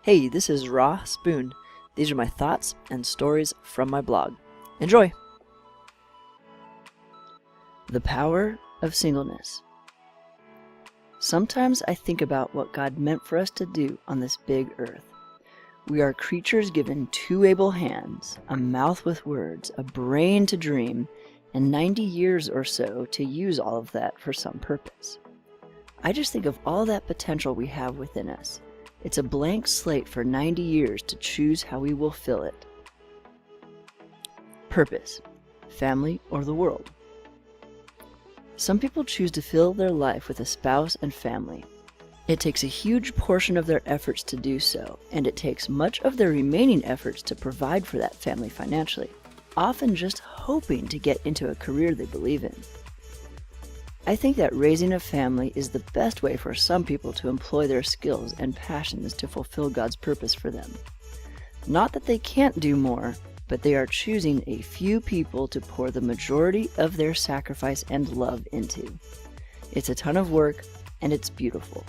Hey, this is Raw Spoon. These are my thoughts and stories from my blog. Enjoy! The power of singleness. Sometimes I think about what God meant for us to do on this big earth. We are creatures given 2 able hands, a mouth with words, a brain to dream, and 90 years or so to use all of that for some purpose. I just think of all that potential we have within us. It's a blank slate for 90 years to choose how we will fill it. Purpose, family, or the world. Some people choose to fill their life with a spouse and family. It takes a huge portion of their efforts to do so, and it takes much of their remaining efforts to provide for that family financially, often just hoping to get into a career they believe in. I think that raising a family is the best way for some people to employ their skills and passions to fulfill God's purpose for them. Not that they can't do more, but they are choosing a few people to pour the majority of their sacrifice and love into. It's a ton of work, and it's beautiful.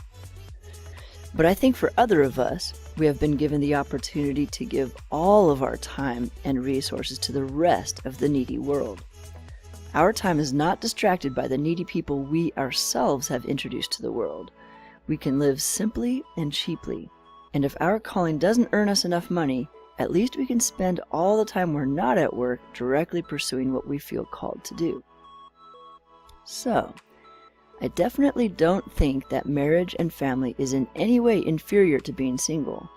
But I think for other of us, we have been given the opportunity to give all of our time and resources to the rest of the needy world. Our time is not distracted by the needy people we ourselves have introduced to the world. We can live simply and cheaply, and if our calling doesn't earn us enough money, at least we can spend all the time we're not at work directly pursuing what we feel called to do. So, I definitely don't think that marriage and family is in any way inferior to being single,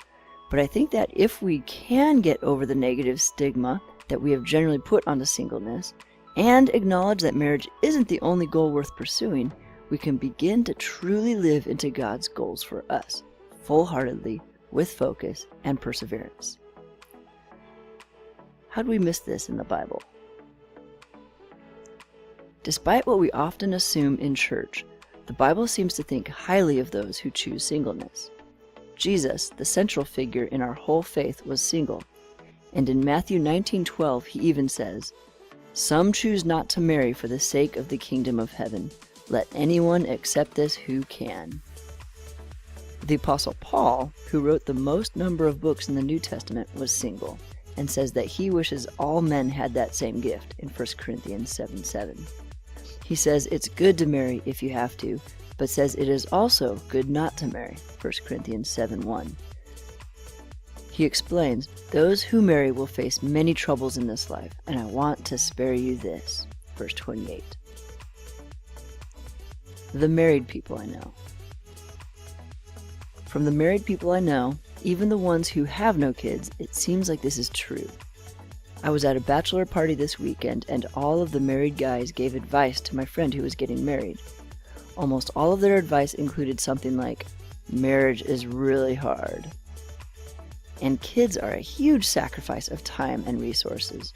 but I think that if we can get over the negative stigma that we have generally put onto singleness, and acknowledge that marriage isn't the only goal worth pursuing, we can begin to truly live into God's goals for us, full-heartedly, with focus and perseverance. How do we miss this in the Bible? Despite what we often assume in church, the Bible seems to think highly of those who choose singleness. Jesus, the central figure in our whole faith, was single, and in Matthew 19:12 he even says, "Some choose not to marry for the sake of the kingdom of heaven. Let anyone accept this who can." The Apostle Paul, who wrote the most number of books in the New Testament, was single, and says that he wishes all men had that same gift in 1 Corinthians 7:7. He says it's good to marry if you have to, but says it is also good not to marry, 1 Corinthians 7:1. He explains, "Those who marry will face many troubles in this life, and I want to spare you this," verse 28. The married people I know. From the married people I know, even the ones who have no kids, it seems like this is true. I was at a bachelor party this weekend, and all of the married guys gave advice to my friend who was getting married. Almost all of their advice included something like, "Marriage is really hard." And kids are a huge sacrifice of time and resources.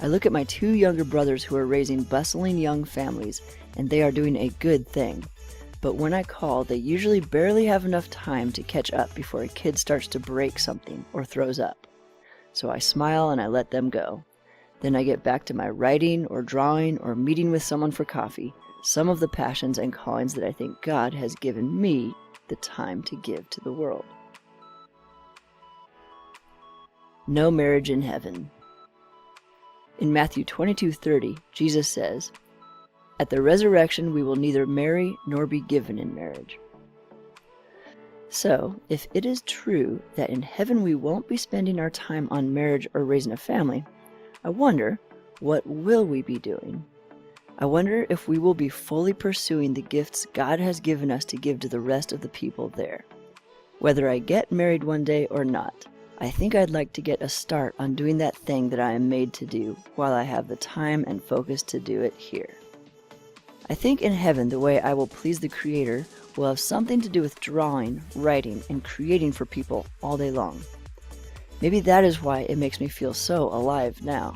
I look at my 2 younger brothers who are raising bustling young families, and they are doing a good thing. But when I call, they usually barely have enough time to catch up before a kid starts to break something or throws up. So I smile and I let them go. Then I get back to my writing or drawing or meeting with someone for coffee, some of the passions and callings that I think God has given me the time to give to the world. No marriage in heaven. In Matthew 22:30, Jesus says, "At the resurrection we will neither marry nor be given in marriage." So, if it is true that in heaven we won't be spending our time on marriage or raising a family, I wonder, what will we be doing? I wonder if we will be fully pursuing the gifts God has given us to give to the rest of the people there. Whether I get married one day or not, I think I'd like to get a start on doing that thing that I am made to do while I have the time and focus to do it here. I think in heaven the way I will please the Creator will have something to do with drawing, writing, and creating for people all day long. Maybe that is why it makes me feel so alive now.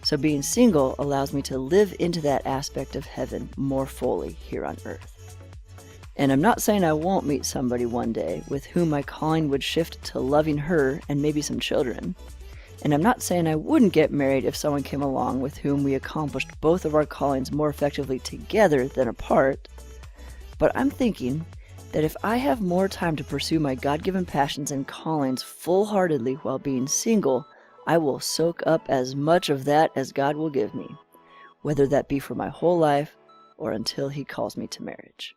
So being single allows me to live into that aspect of heaven more fully here on earth. And I'm not saying I won't meet somebody one day with whom my calling would shift to loving her and maybe some children. And I'm not saying I wouldn't get married if someone came along with whom we accomplished both of our callings more effectively together than apart. But I'm thinking that if I have more time to pursue my God-given passions and callings full-heartedly while being single, I will soak up as much of that as God will give me, whether that be for my whole life or until He calls me to marriage.